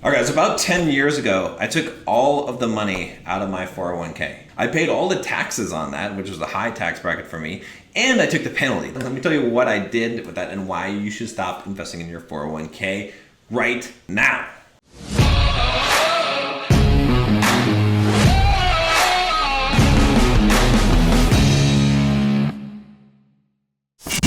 All right, guys, about 10 years ago, I took all of the money out of my 401k. I paid all the taxes on that, which was a high tax bracket for me, and I took the penalty. Let me tell you what I did with that and why you should stop investing in your 401k right now.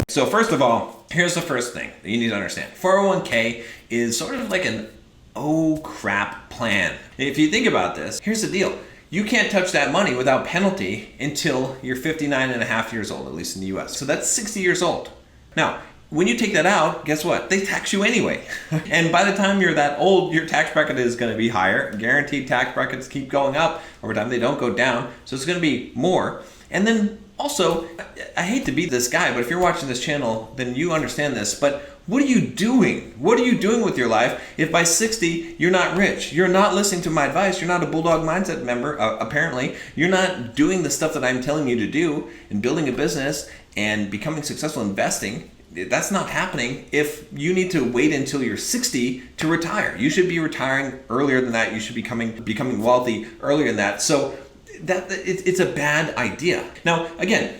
So first of all, here's the first thing that you need to understand. 401k is sort of like an oh crap plan. If you think about this, here's the deal. You can't touch that money without penalty until you're 59 and a half years old, at least in the US. So that's 60 years old. Now, when you take that out, guess what? They tax you anyway. And by the time you're that old, your tax bracket is going to be higher. Guaranteed tax brackets keep going up over time. They don't go down. So it's going to be more. And then also, I hate to be this guy, but if you're watching this channel, then you understand this. But what are you doing? What are you doing with your life if by 60 you're not rich? You're not listening to my advice. You're not a Bulldog Mindset member, apparently. You're not doing the stuff that I'm telling you to do in building a business and becoming successful investing. That's not happening if you need to wait until you're 60 to retire. You should be retiring earlier than that. You should be becoming wealthy earlier than that. So it's a bad idea. Now, again,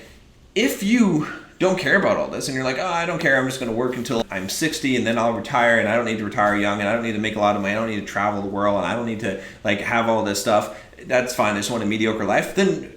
if you don't care about all this and you're like, oh, I don't care, I'm just going to work until I'm 60 and then I'll retire, and I don't need to retire young, and I don't need to make a lot of money, I don't need to travel the world, and I don't need to have all this stuff, that's fine, I just want a mediocre life, then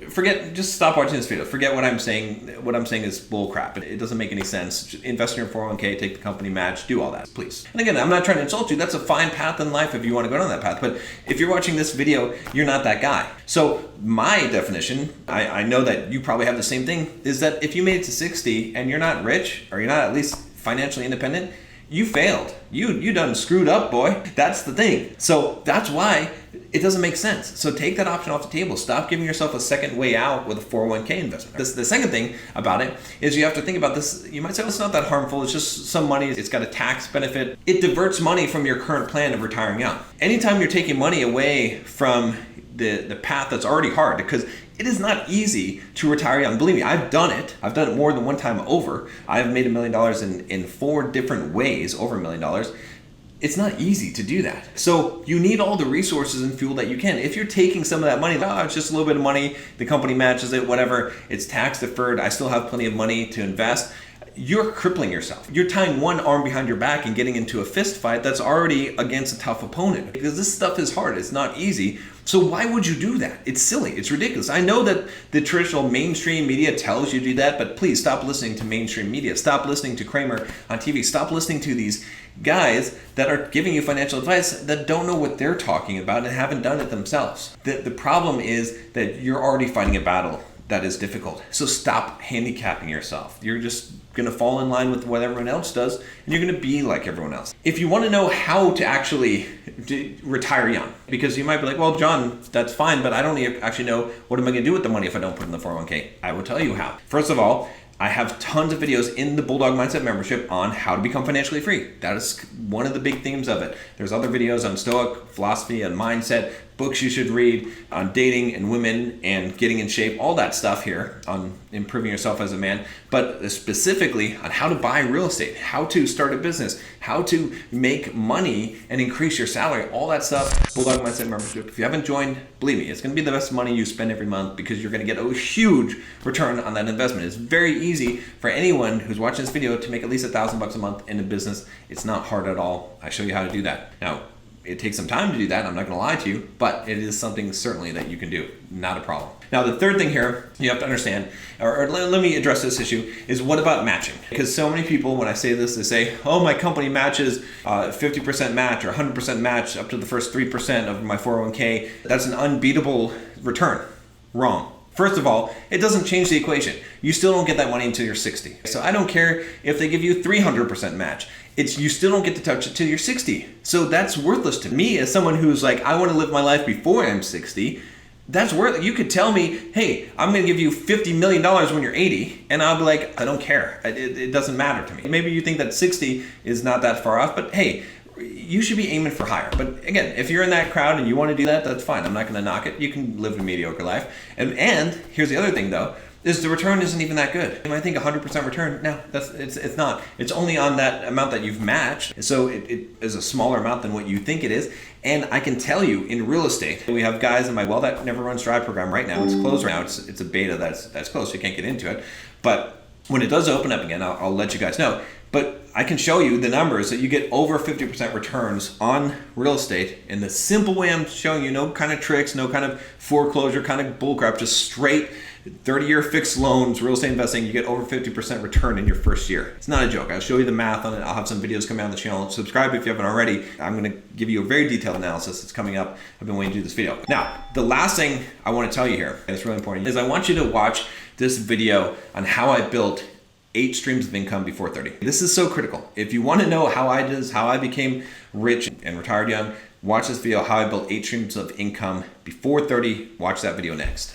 just stop watching this video. Forget what I'm saying. What I'm saying is bull crap. It doesn't make any sense. Just invest in your 401k, take the company match, do all that, please. And again, I'm not trying to insult you. That's a fine path in life if you want to go down that path. But if you're watching this video, you're not that guy. So my definition, I know that you probably have the same thing, is that if you made it to 60 and you're not rich, or you're not at least financially independent, you failed. You done screwed up, boy. That's the thing. So that's why it doesn't make sense. So take that option off the table. Stop giving yourself a second way out with a 401k investment. The second thing about it is you have to think about this. You might say, well, it's not that harmful. It's just some money. It's got a tax benefit. It diverts money from your current plan of retiring young. Anytime you're taking money away from the path that's already hard, because it is not easy to retire young. Believe me, I've done it. I've done it more than one time over. I've made $1 million in 4 different ways, over $1 million. It's not easy to do that. So you need all the resources and fuel that you can. If you're taking some of that money, it's just a little bit of money, the company matches it, whatever, it's tax deferred, I still have plenty of money to invest, you're crippling yourself. You're tying one arm behind your back and getting into a fist fight that's already against a tough opponent. Because this stuff is hard, it's not easy. So why would you do that? It's silly, it's ridiculous. I know that the traditional mainstream media tells you to do that, but please stop listening to mainstream media. Stop listening to Kramer on TV. Stop listening to these guys that are giving you financial advice that don't know what they're talking about and haven't done it themselves. The problem is that you're already fighting a battle that is difficult. So stop handicapping yourself. You're just gonna fall in line with what everyone else does, and you're gonna be like everyone else. If you wanna know how to actually retire young, because you might be like, well, John, that's fine, but I don't actually know what am I gonna do with the money if I don't put it in the 401k. I will tell you how. First of all, I have tons of videos in the Bulldog Mindset membership on how to become financially free. That is one of the big themes of it. There's other videos on Stoic, philosophy, and mindset, books you should read on dating and women and getting in shape, all that stuff here on improving yourself as a man, but specifically on how to buy real estate, how to start a business, how to make money and increase your salary, all that stuff, Bulldog Mindset membership. If you haven't joined, believe me, it's gonna be the best money you spend every month because you're gonna get a huge return on that investment. It's very easy for anyone who's watching this video to make at least $1,000 a month in a business. It's not hard at all. I show you how to do that. Now, it takes some time to do that, I'm not gonna lie to you, but it is something certainly that you can do, not a problem. Now, the third thing here you have to understand, or let me address this issue, is what about matching? Because so many people, when I say this, they say, oh, my company matches 50% match or 100% match up to the first 3% of my 401k. That's an unbeatable return. Wrong. First of all, it doesn't change the equation. You still don't get that money until you're 60. So I don't care if they give you 300% match. You still don't get to touch it till you're 60. So that's worthless to me as someone who's like, I want to live my life before I'm 60. That's worth it. You could tell me, hey, I'm going to give you $50 million when you're 80. And I'll be like, I don't care. It doesn't matter to me. Maybe you think that 60 is not that far off, but hey, you should be aiming for higher. But again, if you're in that crowd and you want to do that, that's fine. I'm not going to knock it. You can live a mediocre life. And here's the other thing though, is the return isn't even that good. You might think 100% return. No, it's not. It's only on that amount that you've matched. So it is a smaller amount than what you think it is. And I can tell you, in real estate, we have guys in my Well That Never Runs Dry program right now. It's closed right now. It's a beta that's closed, so you can't get into it. But when it does open up again, I'll let you guys know. But I can show you the numbers that you get over 50% returns on real estate in the simple way I'm showing you. No kind of tricks, no kind of foreclosure kind of bullcrap, just straight 30-year fixed loans, real estate investing. You get over 50% return in your first year. It's not a joke. I'll show you the math on it. I'll have some videos coming out on the channel. Subscribe if you haven't already. I'm going to give you a very detailed analysis that's coming up. I've been waiting to do this video. Now, the last thing I want to tell you here, and it's really important, is I want you to watch this video on how I built 8 streams of income before 30. This is so critical. If you want to know how I became rich and retired young, watch this video, how I built 8 streams of income before 30. Watch that video next.